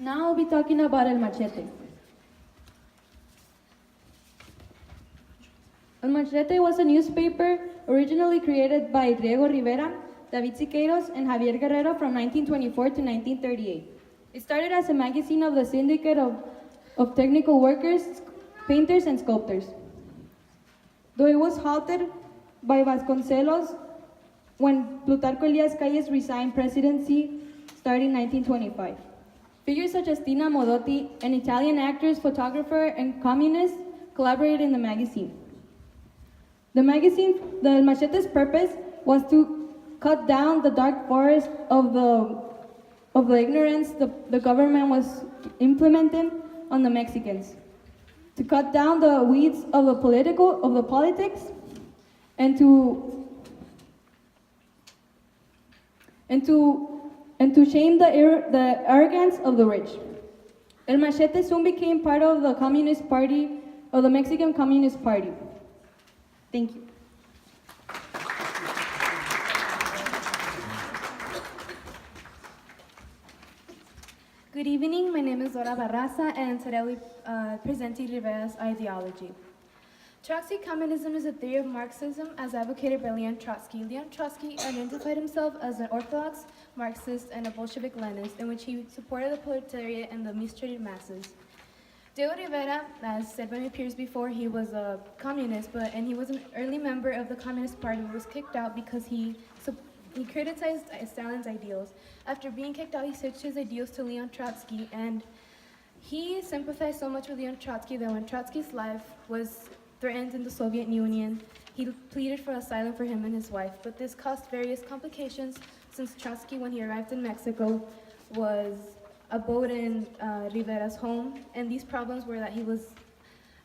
Now I'll be talking about El Machete. El Machete was a newspaper originally created by Diego Rivera, David Siqueiros, and Javier Guerrero from 1924 to 1938. It started as a magazine of the Syndicate of Technical Workers, Painters, and Sculptors. Though it was halted by Vasconcelos when Plutarco Elias Calles resigned presidency starting 1925. Figures such as Tina Modotti, an Italian actress, photographer, and communist, collaborated in the magazine. The Machete's purpose was to cut down the dark forest of the ignorance the government was implementing on the Mexicans, to cut down the weeds of the politics, and to shame the arrogance of the rich. El Machete soon became part of the Communist Party, of the Mexican Communist Party. Thank you. Good evening, my name is Dora Bourassa, and today we presenting Rivera's ideology. Trotsky communism is a theory of Marxism as advocated by Leon Trotsky. Leon Trotsky identified himself as an Orthodox Marxist and a Bolshevik Leninist, in which he supported the proletariat and the mistreated masses. Diego Rivera, as said by my peers before, he was a communist, and he was an early member of the Communist Party, but was kicked out because he criticized Stalin's ideals. After being kicked out, he switched his ideals to Leon Trotsky, and he sympathized so much with Leon Trotsky that when Trotsky's life was threatened in the Soviet Union, he pleaded for asylum for him and his wife. But this caused various complications since Trotsky, when he arrived in Mexico, was abode in Rivera's home, and these problems were that he was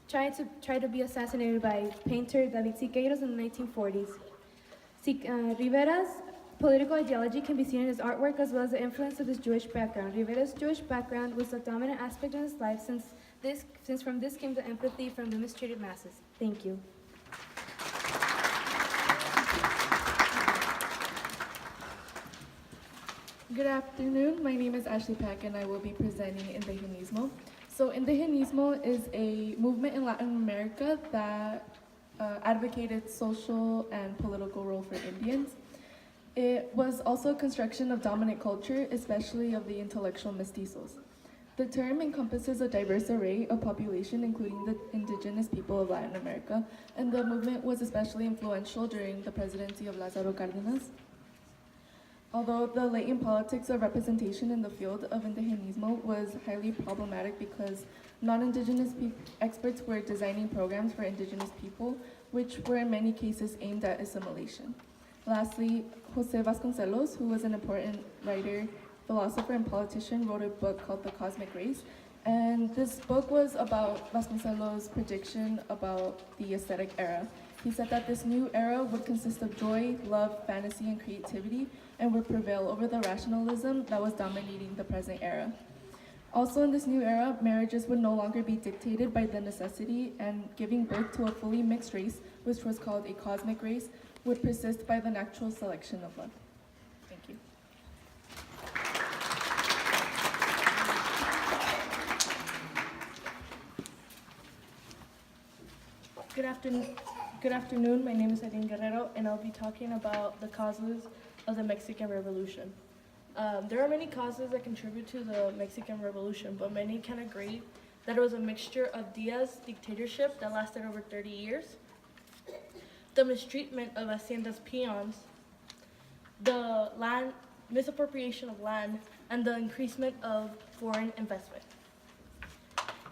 tried to be assassinated by painter David Siqueiros in the 1940s. Rivera's political ideology can be seen in his artwork as well as the influence of his Jewish background. Rivera's Jewish background was a dominant aspect in his life since from this came the empathy from the mistreated masses. Thank you. Good afternoon, my name is Ashley Peck and I will be presenting Indigenismo. So Indigenismo is a movement in Latin America that advocated social and political role for Indians. It was also a construction of dominant culture, especially of the intellectual mestizos. The term encompasses a diverse array of population, including the indigenous people of Latin America, and the movement was especially influential during the presidency of Lázaro Cárdenas. Although the latent politics of representation in the field of indigenismo was highly problematic because non-indigenous experts were designing programs for indigenous people, which were in many cases aimed at assimilation. Lastly, José Vasconcelos, who was an important writer, philosopher, and politician, wrote a book called The Cosmic Race. And this book was about Vasconcelos' prediction about the aesthetic era. He said that this new era would consist of joy, love, fantasy, and creativity, and would prevail over the rationalism that was dominating the present era. Also in this new era, marriages would no longer be dictated by the necessity, and giving birth to a fully mixed race, which was called a cosmic race, would persist by the natural selection of love. Thank you. Good afternoon, my name is Edin Guerrero, and I'll be talking about the causes of the Mexican Revolution. There are many causes that contribute to the Mexican Revolution, but many can agree that it was a mixture of Diaz's dictatorship that lasted over 30 years, the mistreatment of haciendas peons, the misappropriation of land, and the increasement of foreign investment.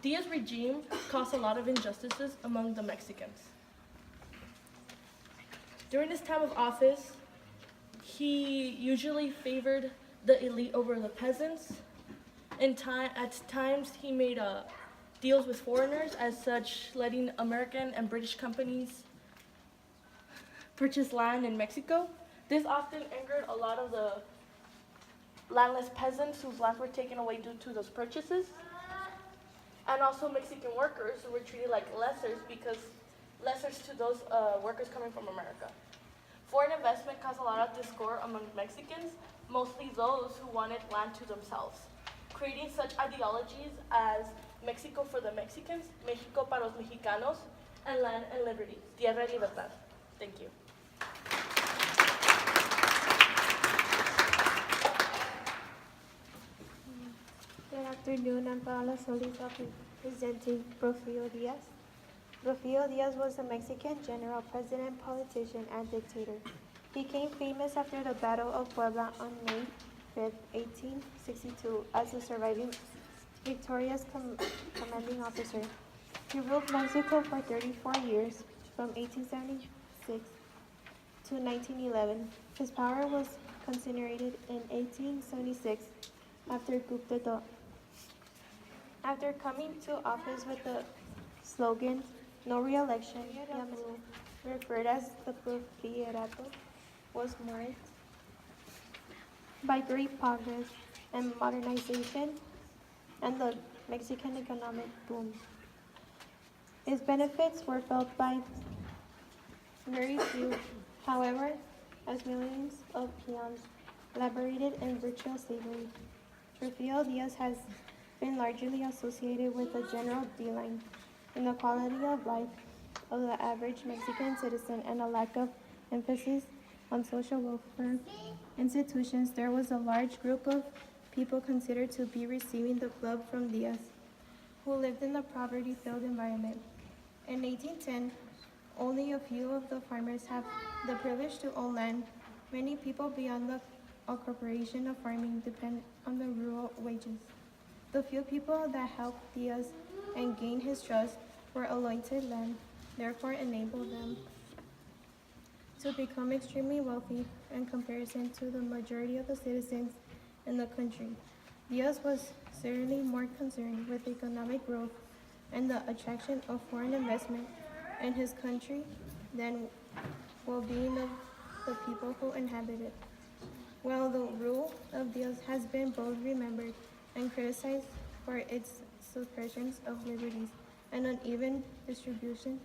Diaz's regime caused a lot of injustices among the Mexicans. During his time of office, he usually favored the elite over the peasants. At times, he made deals with foreigners, as such letting American and British companies purchase land in Mexico. This often angered a lot of the landless peasants whose lands were taken away due to those purchases. And also Mexican workers who were treated like lessers to those workers coming from America. Foreign investment caused a lot of discord among Mexicans, mostly those who wanted land to themselves, creating such ideologies as Mexico for the Mexicans, México para los mexicanos, and land and liberty, tierra y libertad. Thank you. Good afternoon, I'm Paola Solis, presenting Porfirio Diaz. Porfirio Diaz was a Mexican general, president, politician, and dictator. He became famous after the Battle of Puebla on May 5, 1862, as a surviving victorious commanding officer. He ruled Mexico for 34 years, from 1876 to 1911. His power was concentrated in 1876 after coup d'etat. After coming to office with the slogan, "No re-election," Yamu, referred as the Porfiriato, was marked by great progress and modernization and the Mexican economic boom. Its benefits were felt by very few, however, as millions of peons liberated in virtual slavery. Porfirio Diaz has been largely associated with a general decline in the quality of life of the average Mexican citizen and a lack of emphasis on social welfare institutions. There was a large group of people considered to be receiving the club from Diaz, who lived in a poverty-filled environment. In 1810, only a few of the farmers have the privilege to own land. Many people beyond the corporation of farming depend on the rural wages. The few people that helped Diaz and gained his trust were allotted land, therefore enabled them to become extremely wealthy in comparison to the majority of the citizens in the country. Diaz was certainly more concerned with economic growth and the attraction of foreign investment in his country than well-being of the people who inhabit it. While the rule of Diaz has been both remembered and criticized for its suppressions of liberties and uneven distribution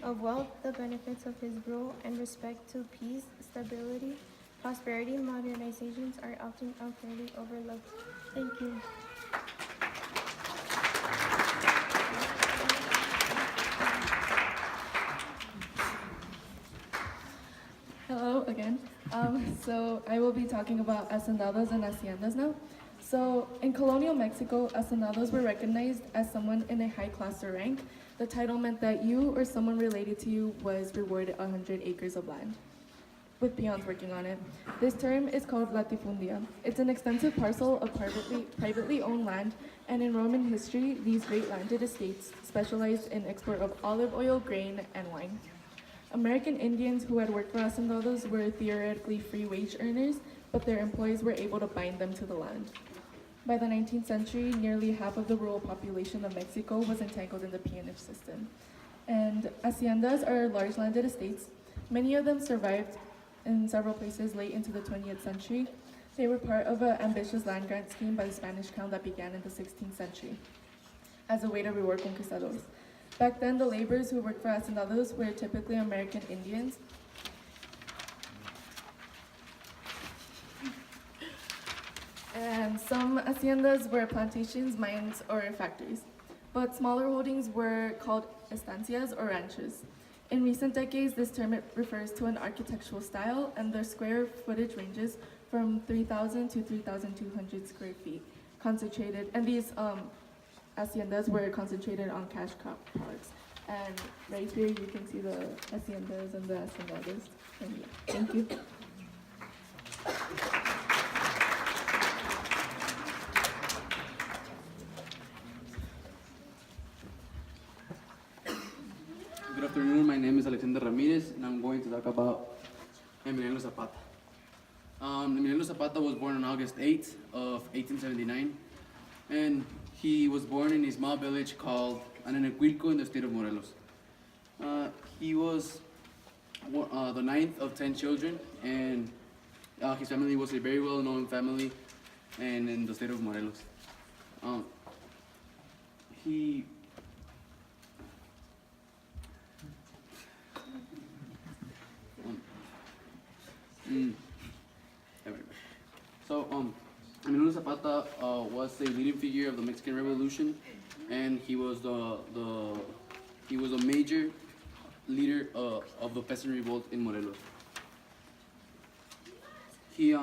of wealth, the benefits of his rule and respect to peace, stability, prosperity, modernizations are often unfairly overlooked. Thank you. Hello again. So I will be talking about hacendados and haciendas now. So in colonial Mexico, hacendados were recognized as someone in a high class or rank. The title meant that you or someone related to you was rewarded 100 acres of land, with peons working on it. This term is called latifundia. It's an extensive parcel of privately owned land, and in Roman history, these great landed estates specialized in export of olive oil, grain, and wine. American Indians who had worked for hacendados were theoretically free wage earners, but their employees were able to bind them to the land. By the 19th century, nearly half of the rural population of Mexico was entangled in the peonage system. And haciendas are large landed estates. Many of them survived in several places late into the 20th century. They were part of an ambitious land grant scheme by the Spanish crown that began in the 16th century as a way to reward conquistadors. Back then, the laborers who worked for hacendados were typically American Indians. And some haciendas were plantations, mines, or factories. But smaller holdings were called estancias or ranches. In recent decades, this term refers to an architectural style, and their square footage ranges from 3,000 to 3,200 square feet, concentrated. And these haciendas were concentrated on cash crop products. And right here, you can see the haciendas and the hacendados. And yeah, thank you. Good afternoon, my name is Alexandra Ramirez, and I'm going to talk about Emiliano Zapata. Emiliano Zapata was born on August 8th of 1879, and he was born in a small village called Ananecuilco in the state of Morelos. He was the ninth of 10 children, and his family was a very well-known family and in the state of Morelos. Emiliano Zapata was a leading figure of the Mexican Revolution, and he was a major leader of the peasant revolt in Morelos. He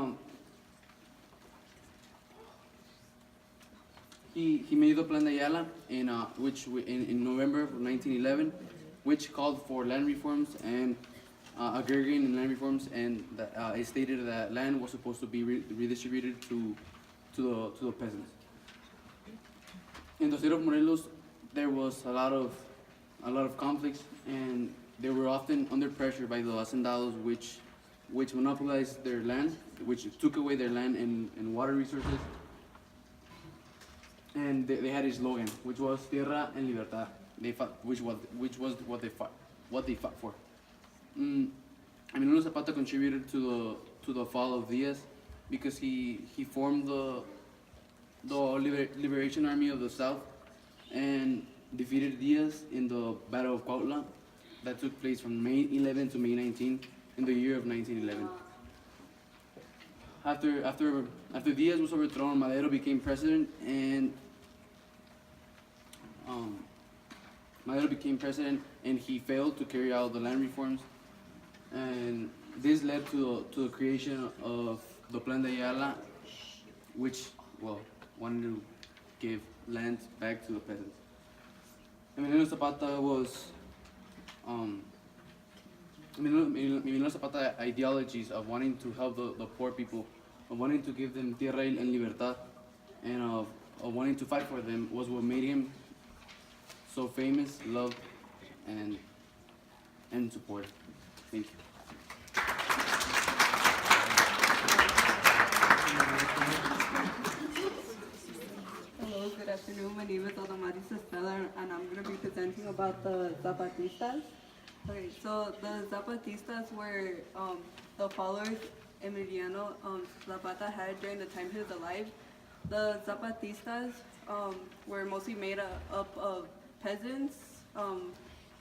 made the Plan de Ayala in November of 1911, which called for land reforms and agrarian and land reforms, and it stated that land was supposed to be redistributed to the peasants. In the state of Morelos, there was a lot of conflicts, and they were often under pressure by the hacendados, which monopolized their land, which took away their land and water resources. And they had a slogan, which was Tierra en Libertad. Which was what they fought for. Emiliano Zapata contributed to the fall of Diaz because he formed the Liberation Army of the South and defeated Diaz in the Battle of Cuautla that took place from May 11 to May 19 in the year of 1911. After Diaz was overthrown, Madero became president, and he failed to carry out the land reforms, and this led to the creation of the Plan de Ayala, which wanted to give land back to the peasants. Emiliano Zapata Emiliano Zapata ideologies of wanting to help the poor people, of wanting to give them tierra en libertad, and of wanting to fight for them was what made him so famous, loved, and supported. Thank you. Hello, good afternoon. My name is Alexandra Ramirez, and I'm going to be presenting about the Zapatistas. Okay, so the Zapatistas were the followers Emiliano Zapata had during the time he was alive. The Zapatistas were mostly made up of peasants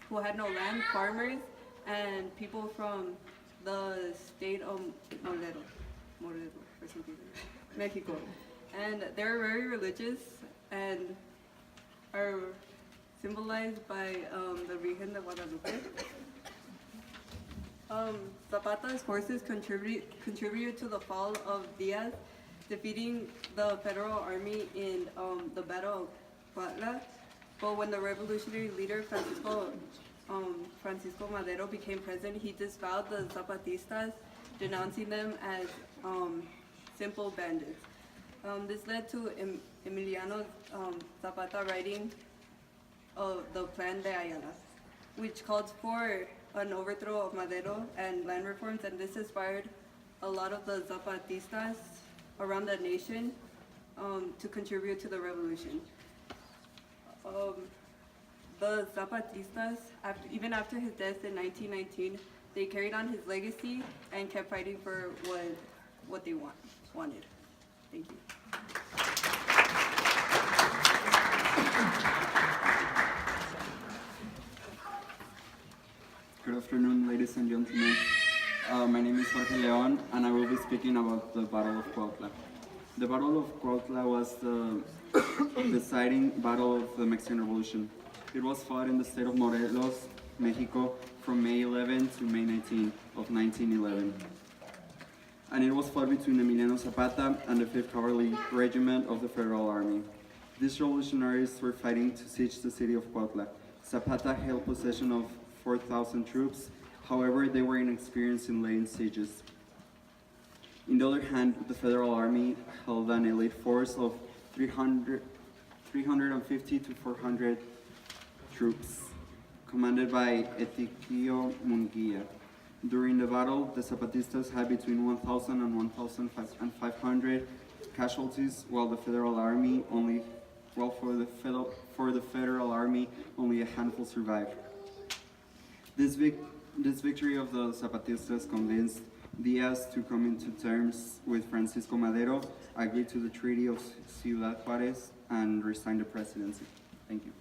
who had no land, farmers, and people from the state of Morelos, or something, Mexico. And they're very religious and are symbolized by the Virgen de Guadalupe. Zapata's forces contributed to the fall of Diaz, defeating the federal army in the Battle of Cuautla. But when the revolutionary leader Francisco Madero became president, he disavowed the Zapatistas, denouncing them as simple bandits. This led to Emiliano Zapata writing the Plan de Ayala, which called for an overthrow of Madero and land reforms, and this inspired a lot of the Zapatistas around the nation to contribute to the revolution. The Zapatistas, even after his death in 1919, they carried on his legacy and kept fighting for what they wanted. Thank you. Good afternoon, ladies and gentlemen. My name is Jorge Leon, and I will be speaking about the Battle of Cuautla. The Battle of Cuautla was the deciding battle of the Mexican Revolution. It was fought in the state of Morelos, Mexico, from May 11 to May 19 of 1911. And it was fought between Emiliano Zapata and the 5th Cavalry Regiment of the Federal Army. These revolutionaries were fighting to siege the city of Cuautla. Zapata held possession of 4,000 troops, however, they were inexperienced in laying sieges. On the other hand, the Federal Army held an elite force of 350 to 400 troops, commanded by Etiquio Munguia. During the battle, the Zapatistas had between 1,000 and 1,500 casualties, while the Federal Army for the Federal Army, only a handful survived. This victory of the Zapatistas convinced Diaz to come into terms with Francisco Madero, agree to the Treaty of Ciudad Juárez, and resign the presidency. Thank you.